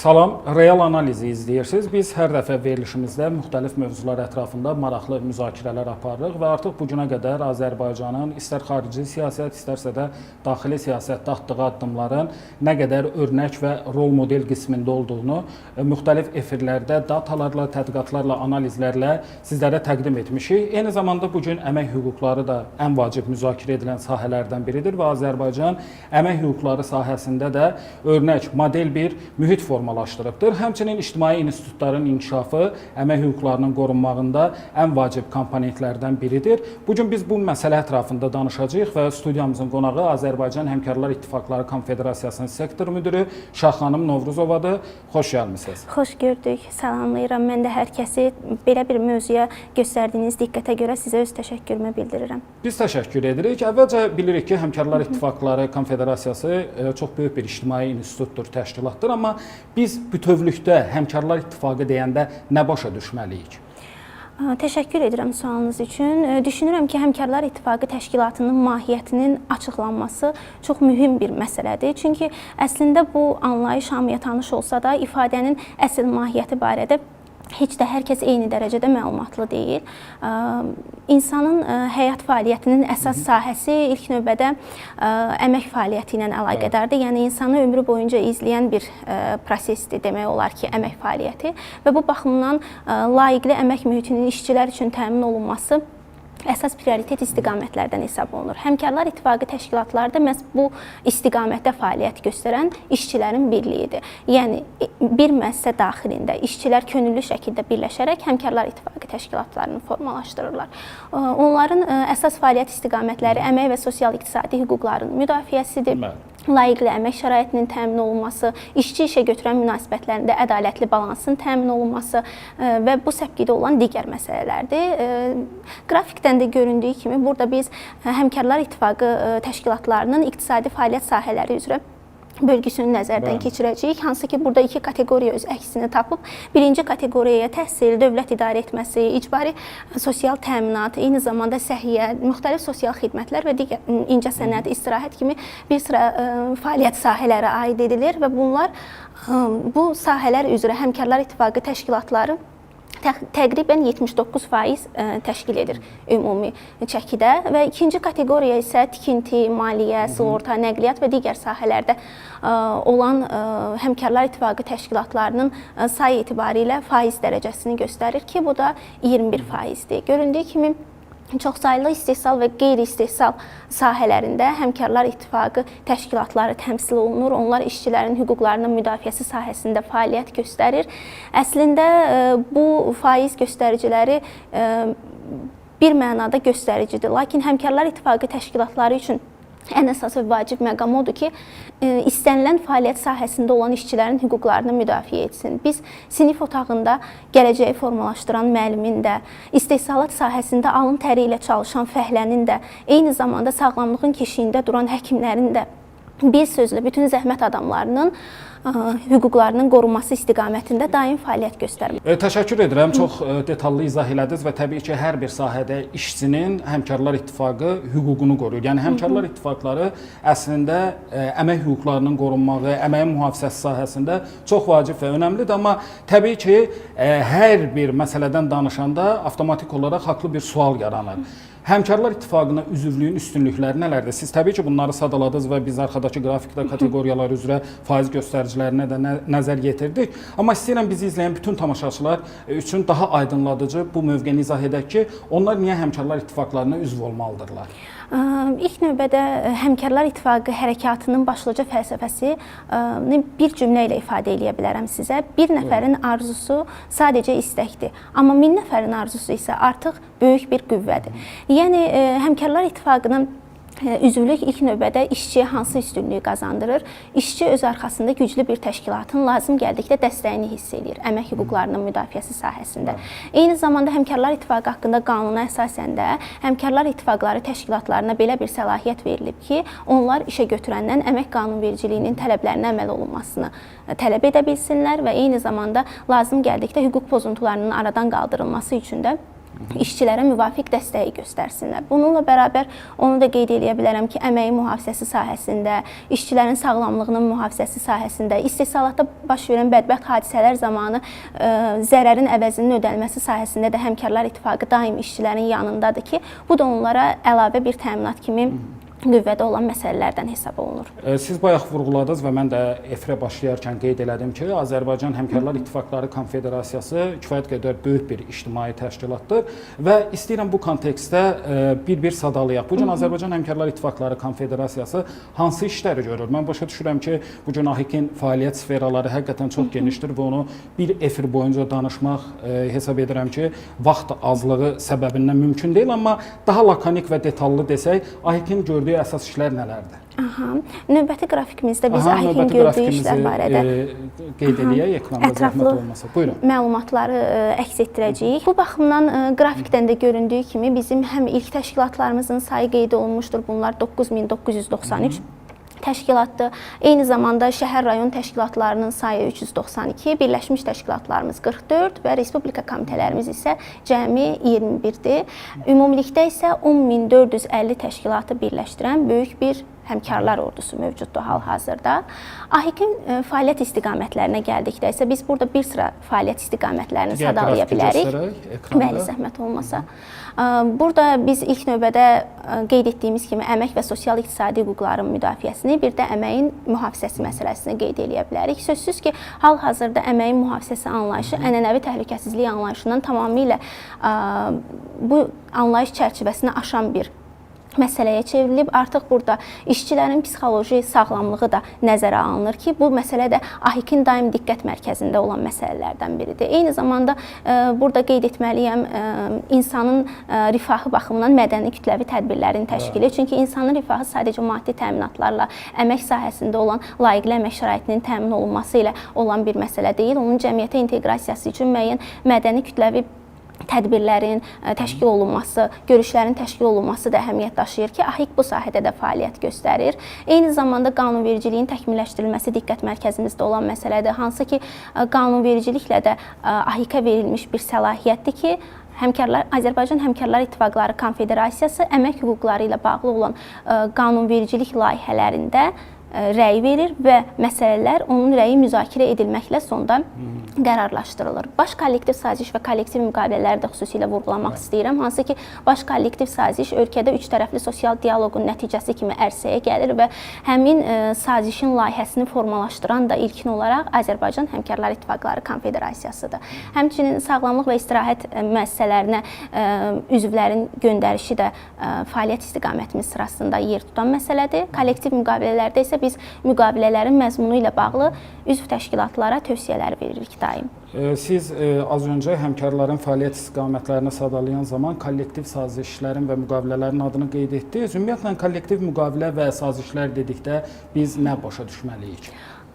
Salam, real analizi izləyirsiniz. Biz hər dəfə verilişimizdə müxtəlif mövzular ətrafında maraqlı müzakirələr aparırıq və artıq bu günə qədər Azərbaycanın istər xarici siyasət, istərsə də daxili siyasətdə atdığı addımların nə qədər örnək və rol model qismində olduğunu müxtəlif efirlərdə datalarla, tədqiqatlarla, analizlərlə sizlərə təqdim etmişik. Eyni zamanda bu gün əmək hüquqları da ən vacib müzakirə edilən sahələrdən biridir və Azərbaycan əmək hüquqları sahəsində də örnək, model bir mühit formalaşdırıbdır. Həmçinin ictimai institutların inkişafı əmək hüquqlarının qorunmağında ən vacib komponentlərdən biridir. Bugün biz bu məsələ ətrafında danışacağıq və studiyamızın qonağı Azərbaycan Həmkarlar İttifaqları Konfederasiyasının sektor müdürü Şahxanım Novruzovadır. Xoş gəlmisiniz. Xoş gördük, salamlayıram. Mən də hər kəsi belə bir mövzuya göstərdiyiniz diqqətə görə sizə öz təşəkkürümü bildirirəm. Biz təşəkkür edirik. Əvvəlcə bilirik ki, Həmkarlar İttifaqları Konfederasiyası çox böyük bir ictimai institutdur, təşkilatdır, amma biz bütövlükdə Həmkarlar İttifaqı deyəndə nə başa düşməliyik? Təşəkkür edirəm sualınız üçün. Düşünürəm ki, Həmkarlar İttifaqı təşkilatının mahiyyətinin açıqlanması çox mühüm bir məsələdir. Çünki əslində bu anlayış hamıya tanış olsa da ifadənin əsl mahiyyəti barədə heç də hər kəs eyni dərəcədə məlumatlı deyil. İnsanın həyat fəaliyyətinin əsas sahəsi ilk növbədə əmək fəaliyyəti ilə əlaqədardır. Yəni insanı ömrü boyunca izləyən bir prosesdir demək olar ki, əmək fəaliyyəti və bu baxımdan layiqli əmək mühitinin işçilər üçün təmin olunması əsas prioritet istiqamətlərdən hesab olunur. Həmkarlar İttifaqı təşkilatları da məhz bu istiqamətdə fəaliyyət göstərən işçilərin birliyidir. Yəni, bir müəssisə daxilində işçilər könüllü şəkildə birləşərək Həmkarlar İttifaqı təşkilatlarını formalaşdırırlar. Onların əsas fəaliyyət istiqamətləri əmək və sosial-iqtisadi hüquqların müdafiəsidir. Layiqli əmək şəraitinin təmin olunması, işçi işə götürən münasibətlərində ədalətli balansın təmin olunması və bu səpkidə olan digər məsələlərdir. Qrafikdən də göründüyü kimi, burada biz Həmkarlar İttifaqı təşkilatlarının iqtisadi fəaliyyət sahələri üzrə bölgüsünü nəzərdən keçirəcəyik. Hansı ki, burada iki kateqoriya öz əksini tapıb. Birinci kateqoriyaya təhsil, dövlət idarə etməsi, icbari sosial təminat, eyni zamanda səhiyyə, müxtəlif sosial xidmətlər və digər incə sənəd, istirahət kimi bir sıra fəaliyyət sahələri aid edilir və bunlar bu sahələr üzrə Həmkarlar İttifaqı təşkilatları təqribən 79% təşkil edir ümumi çəkidə və ikinci kateqoriya isə tikinti, maliyyə, sığorta, nəqliyyat və digər sahələrdə olan Həmkarlar İttifaqı təşkilatlarının sayı etibarilə faiz dərəcəsini göstərir ki, bu da 21%dir. Göründüyü kimi, çoxsaylı istehsal və qeyri-istehsal sahələrində Həmkarlar İttifaqı təşkilatları təmsil olunur. Onlar işçilərin hüquqlarının müdafiəsi sahəsində fəaliyyət göstərir. Əslində bu faiz göstəriciləri bir mənada göstəricidir. Lakin Həmkarlar İttifaqı təşkilatları üçün ən əsas və vacib məqam odur ki, istənilən fəaliyyət sahəsində olan işçilərin hüquqlarını müdafiə etsin. Biz sinif otağında gələcəyi formalaşdıran müəllimin də, istehsalat sahəsində alın təri ilə çalışan fəhlənin də, eyni zamanda sağlamlığın keşiyində duran həkimlərin də, bir sözlə bütün zəhmət adamlarının hüquqlarının qorunması istiqamətində daim fəaliyyət göstərmək. Təşəkkür edirəm. Çox detallı izah elədiniz və təbii ki, hər bir sahədə işçinin Həmkarlar İttifaqı hüququnu qoruyur. Yəni, Həmkarlar İttifaqları əslində əmək hüquqlarının qorunmağı, əməyin mühafizəsi sahəsində çox vacib və önəmlidir. Amma təbii ki, hər bir məsələdən danışanda avtomatik olaraq haqlı bir sual yaranır. Həmkarlar İttifaqına üzvlüyün üstünlükləri nələrdir? Siz təbii ki, bunları sadaladınız və biz arxadakı qrafikdə kateqoriyalar üzrə faiz göstəricilərinə də nəzər yetirdik. Amma istəyirəm bizi izləyən bütün tamaşaçılar üçün daha aydınladıcı bu mövqeni izah edək ki, onlar niyə Həmkarlar İttifaqlarına üzv olmalıdırlar? İlk növbədə Həmkarlar İttifaqı hərəkatının başlıca fəlsəfəsi bir cümlə ilə ifadə edə bilərəm sizə. Bir nəfərin arzusu sadəcə istəkdir, amma 1000 nəfərin arzusu isə artıq böyük bir qüvvədir. Yəni, Həmkarlar İttifaqının üzvlük ilk növbədə işçiyə hansı üstünlüyü qazandırır? İşçi öz arxasında güclü bir təşkilatın lazım gəldikdə dəstəyini hiss edir əmək hüquqlarının müdafiəsi sahəsində. Eyni zamanda Həmkarlar İttifaqı haqqında qanuna əsasən də Həmkarlar İttifaqları təşkilatlarına belə bir səlahiyyət verilib ki, onlar işə götürəndən əmək qanunvericiliyinin tələblərinə əməl olunmasını tələb edə bilsinlər və eyni zamanda lazım gəldikdə hüquq pozuntularının aradan qaldırılması üçün də işçilərə müvafiq dəstəyi göstərsinlər. Bununla bərabər onu da qeyd edə bilərəm ki, əməyin mühafizəsi sahəsində, işçilərin sağlamlığının mühafizəsi sahəsində, istehsalatda baş verən bədbəxt hadisələr zamanı zərərin əvəzinin ödənilməsi sahəsində də Həmkarlar İttifaqı daim işçilərin yanındadır ki, bu da onlara əlavə bir təminat kimi qüvvədə olan məsələlərdən hesab olunur. Siz bayaq vurğuladınız və mən də efirə başlayarkən qeyd elədim ki, Azərbaycan Həmkarlar İttifaqları Konfederasiyası kifayət qədər böyük bir ictimai təşkilatdır və istəyirəm bu kontekstdə bir-bir sadalayaq. Bu gün Azərbaycan Həmkarlar İttifaqları Konfederasiyası hansı işləri görür? Mən başa düşürəm ki, bu gün AHİK-in fəaliyyət sferaları həqiqətən çox genişdir və onu bir efir boyunca danışmaq hesab edirəm ki, vaxt azlığı səbəbindən mümkün deyil, amma daha lakonik və detallı desək, AHİK-in gördüyü əsas işlər nələrdir? Növbəti qrafikimizdə biz AHİK-in gördüyü işlər barədə qeyd edək, ekranda zəhmət olmasa. Buyurun. Məlumatları əks etdirəcəyik. Bu baxımdan qrafikdən də göründüyü kimi bizim həm ilk təşkilatlarımızın sayı qeyd olunmuşdur. Bunlar 9993 təşkilatdır. Eyni zamanda şəhər rayon təşkilatlarının sayı 392, birləşmiş təşkilatlarımız 44 və respublika komitələrimiz isə cəmi 21-dir. Ümumilikdə isə 10.450 təşkilatı birləşdirən böyük bir həmkarlar ordusu mövcuddur hal-hazırda. AHİK-in fəaliyyət istiqamətlərinə gəldikdə isə biz burada bir sıra fəaliyyət istiqamətlərini sadalaya bilərik. Bəli, zəhmət olmasa. Burada biz ilk növbədə qeyd etdiyimiz kimi əmək və sosial-iqtisadi hüquqların müdafiəsini, bir də əməyin mühafizəsi məsələsini qeyd edə bilərik. Sözsüz ki, hal-hazırda əməyin mühafizəsi anlayışı ənənəvi təhlükəsizlik anlayışından tamamilə bu anlayış çərçivəsini aşan bir məsələyə çevrilib. Artıq burada işçilərin psixoloji sağlamlığı da nəzərə alınır ki, bu məsələ də AHİK-in daim diqqət mərkəzində olan məsələlərdən biridir. Eyni zamanda burada qeyd etməliyəm insanın rifahı baxımından mədəni kütləvi tədbirlərin təşkili. Çünki insanın rifahı sadəcə maddi təminatlarla, əmək sahəsində olan layiqli əmək şəraitinin təmin olunması ilə olan bir məsələ deyil. Onun cəmiyyətə inteqrasiyası üçün müəyyən mədəni kütləvi tədbirlərin təşkil olunması, görüşlərin təşkil olunması da əhəmiyyət daşıyır ki, AHİK bu sahədə də fəaliyyət göstərir. Eyni zamanda qanunvericiliyin təkmilləşdirilməsi diqqət mərkəzimizdə olan məsələdir. Hansı ki, qanunvericiliklə də AHİK-ə verilmiş bir səlahiyyətdir ki, Azərbaycan Həmkarlar İttifaqları Konfederasiyası əmək hüquqları ilə bağlı olan qanunvericilik layihələrində rəy verir və məsələlər onun rəyi müzakirə edilməklə sonda qərarlaşdırılır. Baş kollektiv saziş və kollektiv müqavilələri də xüsusilə vurğulamaq istəyirəm. Hansı ki, baş kollektiv saziş ölkədə üç tərəfli sosial dialoqun nəticəsi kimi ərsəyə gəlir və həmin sazişin layihəsini formalaşdıran da ilkin olaraq Azərbaycan Həmkarlar İttifaqları Konfederasiyasıdır. Həmçinin sağlamlıq və istirahət müəssisələrinə üzvlərin göndərişi də fəaliyyət istiqamətimiz sırasında yer tutan məsələdir. Kollektiv müqavilələrdə isə biz müqavilələrin məzmunu ilə bağlı üzv təşkilatlara tövsiyələr veririk daim. Siz az öncə həmkarların fəaliyyət istiqamətlərini sadalayan zaman kollektiv sazişlərin və müqavilələrin adını qeyd etdiniz. Ümumiyyətlə, kollektiv müqavilə və sazişlər dedikdə biz nə başa düşməliyik?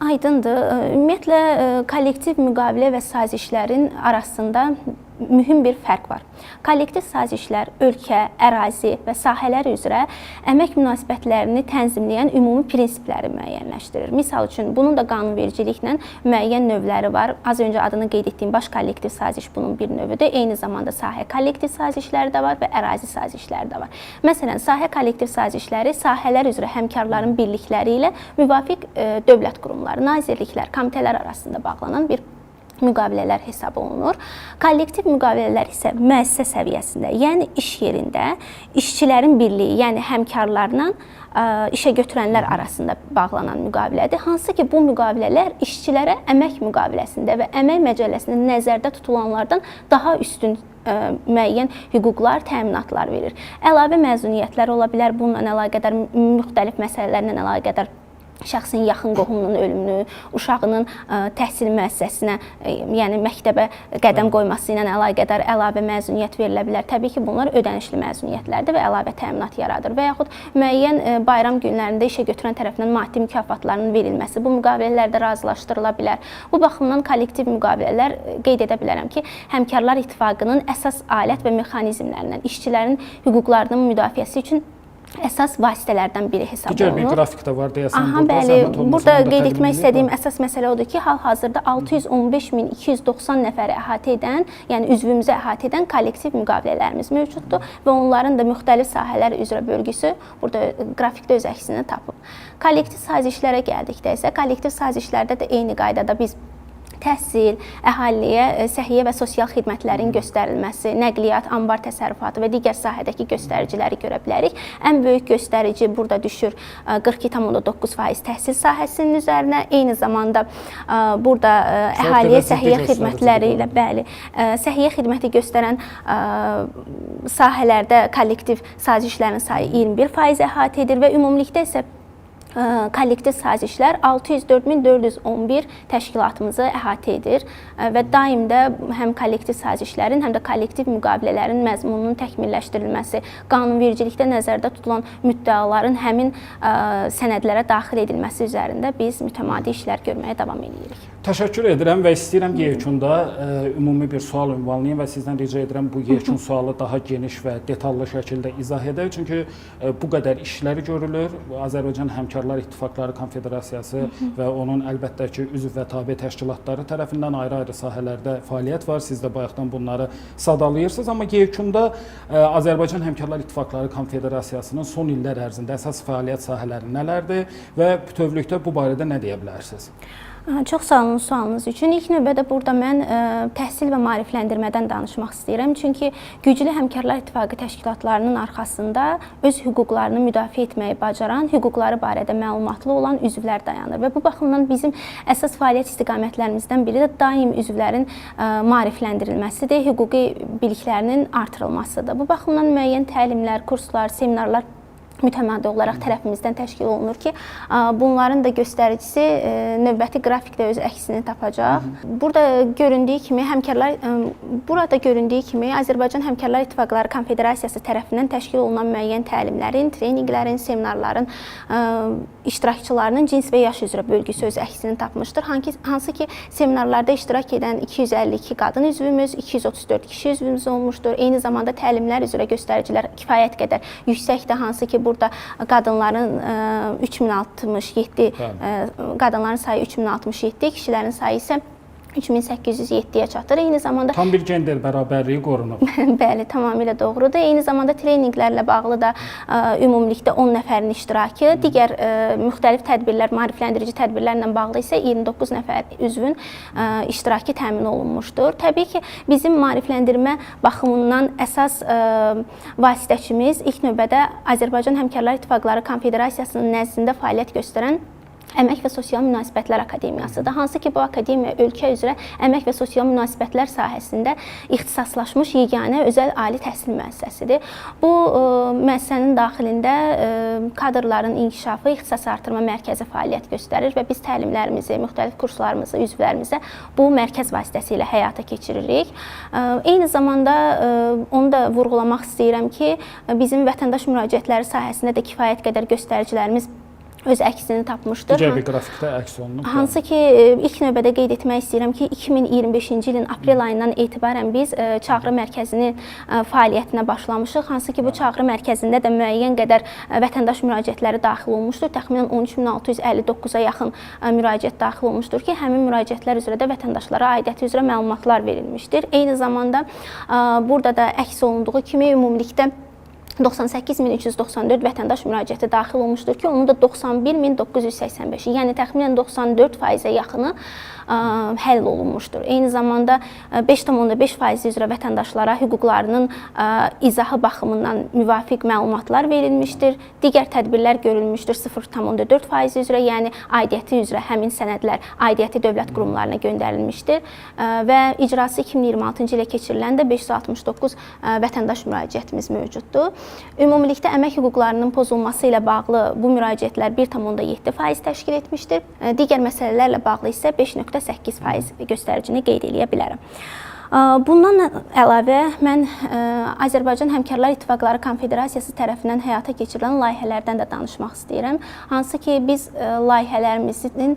Aydındır. Ümumiyyətlə, kollektiv müqavilə və sazişlərin arasında mühüm bir fərq var. Kollektiv sazişlər ölkə, ərazi və sahələr üzrə əmək münasibətlərini tənzimləyən ümumi prinsipləri müəyyənləşdirir. Misal üçün, bunun da qanunvericiliklə müəyyən növləri var. Az öncə adını qeyd etdiyim baş kollektiv saziş bunun bir növüdür. Eyni zamanda sahə kollektiv sazişləri də var və ərazi sazişləri də var. Məsələn, sahə kollektiv sazişləri sahələr üzrə həmkarların birlikləri ilə müvafiq dövlət qurumları, nazirliklər, komitələr arasında bağlanan bir müqavilələr hesab olunur. Kollektiv müqavilələr isə müəssisə səviyyəsində, yəni iş yerində işçilərin birliyi, yəni həmkarlarla işə götürənlər arasında bağlanan müqavilədir. Hansı ki, bu müqavilələr işçilərə əmək müqaviləsində və əmək məcəlləsində nəzərdə tutulanlardan daha üstün müəyyən hüquqlar, təminatlar verir. Əlavə məzuniyyətlər ola bilər, bununla əlaqədar müxtəlif məsələlərlə əlaqədar şəxsin yaxın qohumunun ölümünü, uşağının təhsil müəssisəsinə, yəni məktəbə qədəm qoyması ilə əlaqədar əlavə məzuniyyət verilə bilər. Təbii ki, bunlar ödənişli məzuniyyətlərdir və əlavə təminat yaradır. Və yaxud müəyyən bayram günlərində işə götürən tərəfindən maddi mükafatlarının verilməsi bu müqavilələrdə razılaşdırıla bilər. Bu baxımdan kollektiv müqavilələr qeyd edə bilərəm ki, Həmkarlar İttifaqının əsas alət və mexanizmlərindən işçilərin hüquqlarının müdafiəsi üçün əsas vasitələrdən biri hesab Digər bir olunur. qrafik də var deyəsən. Aha, burada, bəli. zəhmət olmasa Burada onu da qeyd təqdim etmək edin. istədiyim əsas məsələ odur ki, hal-hazırda 615.290 nəfəri əhatə edən, yəni üzvümüzü əhatə edən kollektiv müqavilələrimiz mövcuddur və onların da müxtəlif sahələr üzrə bölgüsü burada qrafikdə öz əksini tapıb. Kollektiv sazişlərə gəldikdə isə kollektiv sazişlərdə də eyni qaydada biz təhsil, əhaliyə səhiyyə və sosial xidmətlərin göstərilməsi, nəqliyyat, anbar təsərrüfatı və digər sahədəki göstəriciləri görə bilərik. Ən böyük göstərici burada düşür 42,9% təhsil sahəsinin üzərinə. Eyni zamanda burada əhaliyə səhiyyə xidmətləri ilə bəli, səhiyyə xidməti göstərən sahələrdə kollektiv sazişlərin sayı 21% əhatə edir və ümumilikdə isə kollektiv sazişlər 604.411 təşkilatımızı əhatə edir və daim də həm kollektiv sazişlərin, həm də kollektiv müqavilələrin məzmununun təkmilləşdirilməsi, qanunvericilikdə nəzərdə tutulan müddəaların həmin sənədlərə daxil edilməsi üzərində biz mütəmadi işlər görməyə davam edirik. Təşəkkür edirəm və istəyirəm yekunda ümumi bir sual ünvanlayım və sizdən rica edirəm bu yekun sualı daha geniş və detallı şəkildə izah edək. Çünki bu qədər işləri görülür. Azərbaycan Həmkarlar İttifaqları Konfederasiyası və onun əlbəttə ki, üzv və tabe təşkilatları tərəfindən ayrı-ayrı sahələrdə fəaliyyət var. Siz də bayaqdan bunları sadalayırsınız. Amma yekunda Azərbaycan Həmkarlar İttifaqları Konfederasiyasının son illər ərzində əsas fəaliyyət sahələri nələrdir və bütövlükdə bu barədə nə deyə bilərsiniz? Çox sağ olun sualınız üçün. İlk növbədə burada mən təhsil və maarifləndirmədən danışmaq istəyirəm. Çünki güclü Həmkarlar İttifaqı təşkilatlarının arxasında öz hüquqlarını müdafiə etməyi bacaran, hüquqları barədə məlumatlı olan üzvlər dayanır. Və bu baxımdan bizim əsas fəaliyyət istiqamətlərimizdən biri də daim üzvlərin maarifləndirilməsidir, hüquqi biliklərinin artırılmasıdır. Bu baxımdan müəyyən təlimlər, kurslar, seminarlar mütəmadi olaraq tərəfimizdən təşkil olunur ki, bunların da göstəricisi növbəti qrafikdə öz əksini tapacaq. Burada göründüyü kimi Azərbaycan Həmkarlar İttifaqları Konfederasiyası tərəfindən təşkil olunan müəyyən təlimlərin, treninqlərin, seminarların iştirakçılarının cins və yaş üzrə bölgüsü öz əksini tapmışdır. Hansı ki, seminarlarda iştirak edən 252 qadın üzvümüz, 234 kişi üzvümüz olmuşdur. Eyni zamanda təlimlər üzrə göstəricilər kifayət qədər yüksəkdir, hansı ki, burada qadınların 3067, qadınların sayı 3067, kişilərin sayı isə 3807-yə çatır. Eyni zamanda tam bir gender bərabərliyi qorunub. Bəli, tamamilə doğrudur. Eyni zamanda treninqlərlə bağlı da ümumilikdə 10 nəfərin iştirakı, digər müxtəlif tədbirlər, maarifləndirici tədbirlərlə bağlı isə 29 nəfər üzvün iştirakı təmin olunmuşdur. Təbii ki, bizim maarifləndirmə baxımından əsas vasitəçimiz ilk növbədə Azərbaycan Həmkarlar İttifaqları Konfederasiyasının nəzdində fəaliyyət göstərən Əmək və Sosial Münasibətlər Akademiyasıdır. Hansı ki, bu akademiya ölkə üzrə əmək və sosial münasibətlər sahəsində ixtisaslaşmış yeganə özəl ali təhsil müəssisəsidir. Bu müəssisənin daxilində kadrların inkişafı, ixtisas artırma mərkəzi fəaliyyət göstərir və biz təlimlərimizi, müxtəlif kurslarımızı üzvlərimizə bu mərkəz vasitəsilə həyata keçiririk. Eyni zamanda onu da vurğulamaq istəyirəm ki, bizim vətəndaş müraciətləri sahəsində də kifayət qədər göstəricilərimiz öz əksini tapmışdır. Digər bir qrafikdə əks olunub. Hansı ki, ilk növbədə qeyd etmək istəyirəm ki, 2025-ci ilin aprel ayından etibarən biz çağrı mərkəzinin fəaliyyətinə başlamışıq. Hansı ki, bu çağrı mərkəzində də müəyyən qədər vətəndaş müraciətləri daxil olmuşdur. Təxminən 13.659-a yaxın müraciət daxil olmuşdur ki, həmin müraciətlər üzrə də vətəndaşlara aidiyyəti üzrə məlumatlar verilmişdir. Eyni zamanda burada da əks olunduğu kimi ümumilikdə 98.394 vətəndaş müraciəti daxil olmuşdur ki, onun da 91.985-i, yəni təxminən 94%-ə yaxını həll olunmuşdur. Eyni zamanda 5,5% üzrə vətəndaşlara hüquqlarının izahı baxımından müvafiq məlumatlar verilmişdir. Digər tədbirlər görülmüşdür 0,4% üzrə, yəni aidiyyəti üzrə həmin sənədlər aidiyyəti dövlət qurumlarına göndərilmişdir və icrası 2026-cı ilə keçirilən də 569 vətəndaş müraciətimiz mövcuddur. Ümumilikdə əmək hüquqlarının pozulması ilə bağlı bu müraciətlər 1,7% təşkil etmişdir. Digər məsələlərlə bağlı isə 5,8% göstəricini qeyd edə bilərəm. Bundan əlavə mən Azərbaycan Həmkarlar İttifaqları Konfederasiyası tərəfindən həyata keçirilən layihələrdən də danışmaq istəyirəm. Hansı ki, biz layihələrimizin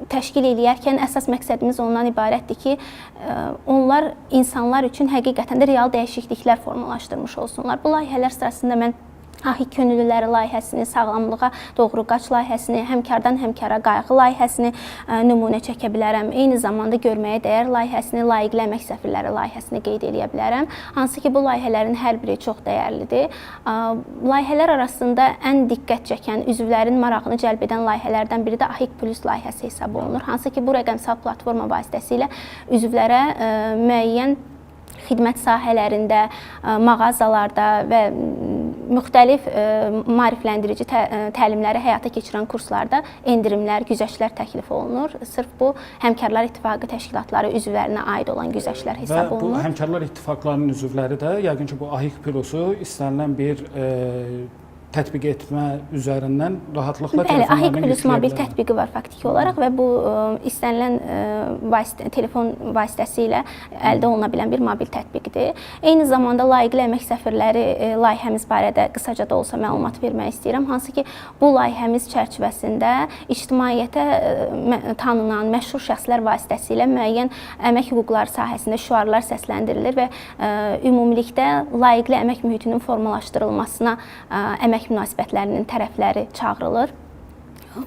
təşkil edərkən əsas məqsədimiz ondan ibarətdir ki, onlar insanlar üçün həqiqətən də real dəyişikliklər formalaşdırmış olsunlar. Bu layihələr sırasında mən Ahik Könüllüləri layihəsini, Sağlamlığa Doğru Qaç layihəsini, Həmkardan Həmkara Qayğı layihəsini nümunə çəkə bilərəm. Eyni zamanda Görməyə Dəyər layihəsini, Layiqli Əmək Səfirləri layihəsini qeyd edə bilərəm. Hansı ki, bu layihələrin hər biri çox dəyərlidir. Layihələr arasında ən diqqət çəkən, üzvlərin marağını cəlb edən layihələrdən biri də Ahik Plus layihəsi hesab olunur. Hansı ki, bu rəqəmsal platforma vasitəsilə üzvlərə müəyyən xidmət sahələrində, mağazalarda və müxtəlif maarifləndirici təlimləri həyata keçirən kurslarda endirimlər, güzəştlər təklif olunur. Sırf bu Həmkarlar İttifaqı təşkilatları üzvlərinə aid olan güzəştlər hesab olunur. Və bu Həmkarlar İttifaqlarının üzvləri də yəqin ki, bu Ahik Plusu istənilən bir tətbiq etmə üzərindən rahatlıqla Ahik Plus mobil tətbiqi var faktiki olaraq və bu istənilən telefon vasitəsilə əldə oluna bilən bir mobil tətbiqdir. Eyni zamanda Layiqli Əmək Səfirləri layihəmiz barədə qısaca da olsa məlumat vermək istəyirəm. Hansı ki, bu layihəmiz çərçivəsində ictimaiyyətə tanınan məşhur şəxslər vasitəsilə müəyyən əmək hüquqları sahəsində şüarlar səsləndirilir və ümumilikdə layiqli əmək mühitinin formalaşdırılmasına əmək münasibətlərinin tərəfləri çağırılır.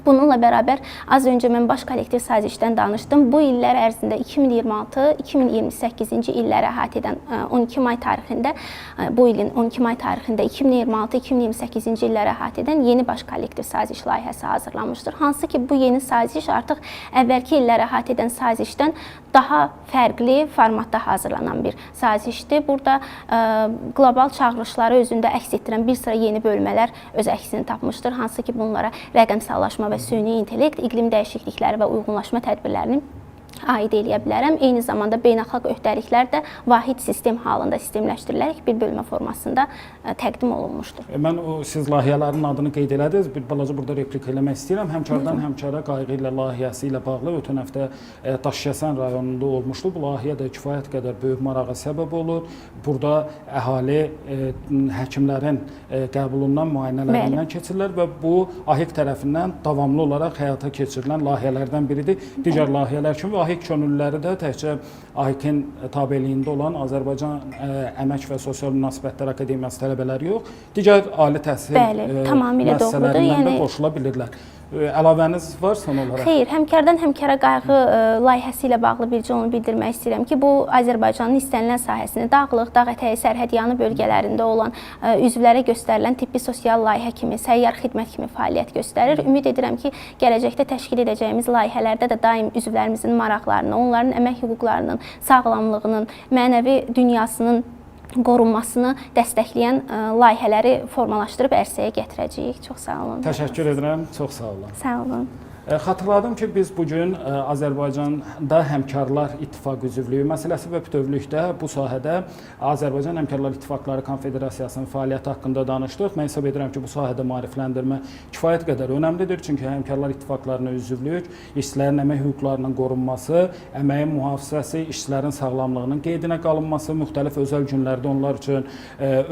Bununla bərabər az öncə mən baş kollektiv sazişdən danışdım. Bu illər ərzində 2026-2028-ci illəri əhatə edən 12 may tarixində, bu ilin 12 may tarixində 2026-2028-ci illəri əhatə edən yeni baş kollektiv saziş layihəsi hazırlanmışdır. Hansı ki, bu yeni saziş artıq əvvəlki illəri əhatə edən sazişdən daha fərqli formatda hazırlanan bir sazişdir. Burada qlobal çağırışları özündə əks etdirən bir sıra yeni bölmələr öz əksini tapmışdır. Hansı ki, bunlara rəqəmsallaşma və süni intellekt, iqlim dəyişiklikləri və uyğunlaşma tədbirlərini aid eləyə bilərəm. Eyni zamanda beynəlxalq öhdəliklər də vahid sistem halında sistemləşdirilərək bir bölmə formasında təqdim olunmuşdur. Mən siz layihələrin adını qeyd elədiniz. Bir balaca burada replik eləmək istəyirəm. Həmkardan Həmkara Qayğı ilə layihəsi ilə bağlı ötən həftə Daşkəsən rayonunda olmuşdu. Bu layihə də kifayət qədər böyük marağa səbəb olur. Burada əhali həkimlərin qəbulundan, müayinələrindən keçirilər və bu Ahik tərəfindən davamlı olaraq həyata keçirilən layihələrdən biridir. Digər layihələr kimi Ahik könüllüləri də təkcə Ahikin tabeliyində olan Azərbaycan Əmək və Sosial Münasibətlər Akademiyası tələbələri yox, digər ali təhsil müəssisələrindən də qoşula bilirlər. Əlavəniz var son olaraq? Xeyr, Həmkardan Həmkara Qayğı layihəsi ilə bağlı bircə onu bildirmək istəyirəm ki, bu Azərbaycanın istənilən sahəsini dağlıq, dağ ətəyi, sərhədyanı bölgələrində olan üzvlərə göstərilən tibbi sosial layihə kimi, səyyar xidmət kimi fəaliyyət göstərir. Ümid edirəm ki, gələcəkdə təşkil edəcəyimiz layihələrdə də daim üzvlərimizin maraqlarını, onların əmək hüquqlarının, sağlamlığının, mənəvi dünyasının qorunmasını dəstəkləyən layihələri formalaşdırıb ərsəyə gətirəcəyik. Çox sağ olun. Təşəkkür edirəm. Çox sağ olun. Sağ olun. Xatırladım ki, biz bugün Azərbaycanda Həmkarlar İttifaqı üzvlüyü məsələsi və bütövlükdə bu sahədə Azərbaycan Həmkarlar İttifaqları Konfederasiyasının fəaliyyəti haqqında danışdıq. Mən hesab edirəm ki, bu sahədə maarifləndirmə kifayət qədər önəmlidir. Çünki Həmkarlar İttifaqlarına üzvlük, işçilərin əmək hüquqlarının qorunması, əməyin mühafizəsi, işçilərin sağlamlığının qeydinə qalınması, müxtəlif özəl günlərdə onlar üçün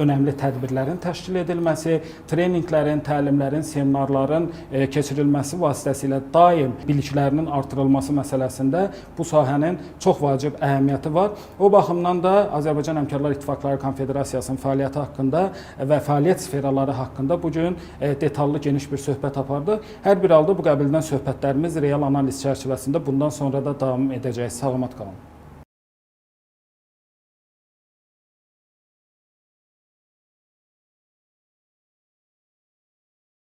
önəmli tədbirlərin təşkil edilməsi, treninqlərin, təlimlərin, seminarların keçirilməsi vasitəsilə daim biliklərinin artırılması məsələsində bu sahənin çox vacib əhəmiyyəti var. O baxımdan da Azərbaycan Həmkarlar İttifaqları Konfederasiyasının fəaliyyəti haqqında və fəaliyyət sferaları haqqında bugün detallı geniş bir söhbət apardıq. Hər bir halda bu qəbildən söhbətlərimiz real analiz çərçivəsində bundan sonra da davam edəcək. Salamat qalın.